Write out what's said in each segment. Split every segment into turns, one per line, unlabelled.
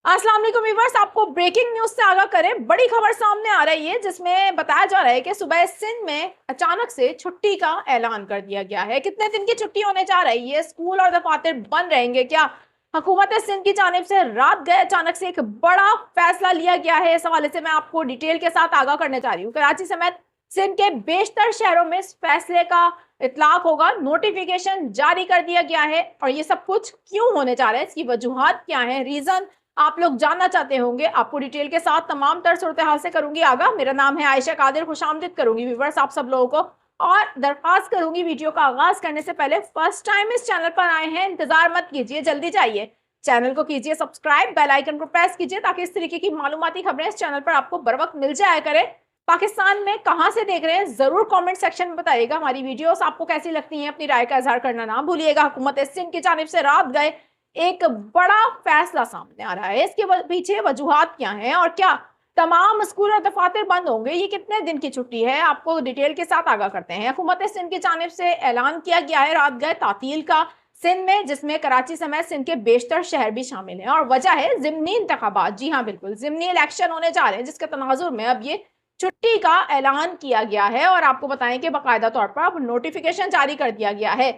अस्सलाम वालेकुम व्यूअर्स, आपको ब्रेकिंग न्यूज से आगाह करें। बड़ी खबर सामने आ रही है जिसमें बताया जा रहा है कि सुबह सिंध में अचानक से छुट्टी का ऐलान कर दिया गया है। कितने दिन की छुट्टी होने जा रही है? स्कूल और दफातर बंद रहेंगे क्या? हुकूमत सिंध की जानिब से रात गए अचानक से एक बड़ा फैसला लिया गया है। इस हवाले से मैं आपको डिटेल के साथ आगाह करने जा रही हूँ। कराची समेत सिंध के बेशतर शहरों में इस फैसले का इतलाक होगा, नोटिफिकेशन जारी कर दिया गया है। और ये सब कुछ क्यों होने जा रहा है, इसकी वजूहात क्या है, रीजन आप लोग जानना चाहते होंगे। आपको डिटेल के साथ तमाम तर सूरत हाल से करूंगी आगा। मेरा नाम है आयशा कादिर, खुशामदीद करूंगी व्यूवर्स आप सब लोगों को। और दरख्वास्त करूंगी, वीडियो का आगाज करने से पहले फर्स्ट टाइम इस चैनल पर आए हैं, इंतजार मत कीजिए, जल्दी जाइए चैनल को कीजिए सब्सक्राइब, बेल आइकन को प्रेस कीजिए ताकि इस तरीके की मालूमाती खबरें इस चैनल पर आपको बर वक्त मिल जाया करें। पाकिस्तान में कहां से देख रहे हैं जरूर कमेंट सेक्शन में बताइएगा। हमारी वीडियोस आपको कैसी लगती हैं, अपनी राय का इजहार करना ना भूलिएगा। हुकूमत सिंध की जानिब से रात गए एक बड़ा फैसला सामने आ रहा है। इसके पीछे वजूहात क्या हैं और क्या तमाम स्कूल और दफातर बंद होंगे? ये कितने दिन की छुट्टी है, आपको डिटेल के साथ आगाह करते हैं। हुकूमत सिंध की जानिब से ऐलान किया गया है रात गए तातील का सिंध में, जिसमें कराची समेत सिंध के बेशतर शहर भी शामिल हैं। और वजह है जिमनी इंतखाबात। जी हाँ बिल्कुल, जिमनी इलेक्शन होने जा रहे हैं, जिसके तनाजुर में अब ये छुट्टी का ऐलान किया गया है। और आपको बताएं कि बाकायदा तौर पर अब नोटिफिकेशन जारी कर दिया गया है।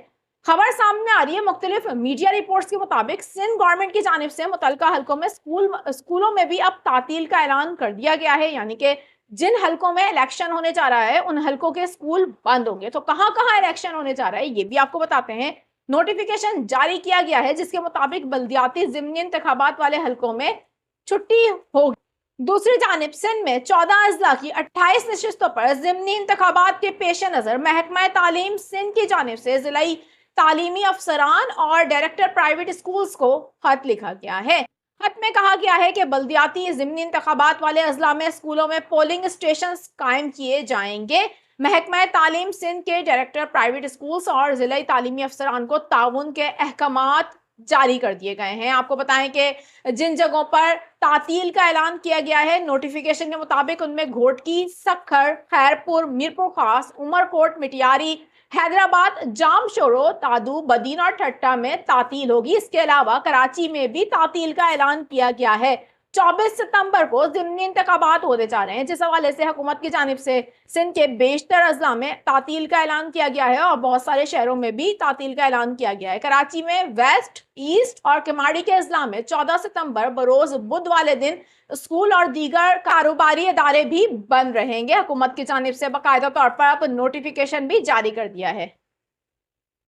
खबर सामने आ रही है मुख्तलिफ मीडिया रिपोर्ट्स के मुताबिक सिंध गवर्नमेंट की जानिब से मुतलका हलकों में स्कूलों में भी अब तातील का ऐलान कर दिया गया है। यानी कि जिन हलकों में इलेक्शन होने जा रहा है उन हलकों के स्कूल बंद होंगे। तो कहां कहां इलेक्शन होने जा रहा है ये भी आपको बताते हैं। नोटिफिकेशन जारी किया गया है जिसके मुताबिक बल्दियाती जिमनी इंतखाबात वाले हलकों में छुट्टी होगी। दूसरी जानिब सिंध में 14 अजला की 28 नशिस्तों पर जिमनी इंतखाबात के पेश नजर महकमा तालीम सिंध की जानिब से जिलाई तालीमी अफसरान और डायरेक्टर प्राइवेट स्कूल्स को खत लिखा गया है। खत में कहा गया है कि बल्दियाती जिमनी इंतखाबात वाले अजला में स्कूलों में पोलिंग स्टेशन कायम किए जाएंगे। महकमा तालीम सिंध के डायरेक्टर प्राइवेट स्कूल्स और जिला तालीमी अफसरान को ताउन के अहकामात जारी कर दिए गए हैं। आपको बताएं कि जिन जगहों पर तातील का ऐलान किया गया है नोटिफिकेशन के मुताबिक उनमें घोटकी, सखर, खैरपुर, मीरपुर खास, उमरकोट, मिटियारी, हैदराबाद, जामशोरो, तादू, बदीन और ठट्टा में तातील होगी। इसके अलावा कराची में भी तातील का ऐलान किया गया है। 24 सितंबर को जिमनी इंतखाबात होने जा रहे हैं, जिस हवाले से हुकूमत की जानिब से सिंध के बेशतर अजला में तातील का ऐलान किया गया है और बहुत सारे शहरों में भी तातील का ऐलान किया गया है। कराची में वेस्ट, ईस्ट और किमाड़ी के अजला में 14 सितंबर बरोज बुध वाले दिन स्कूल और दीगर कारोबारी इदारे भी बंद रहेंगे। हुकूमत की जानिब से बाकायदा तौर पर अब नोटिफिकेशन भी जारी कर दिया है।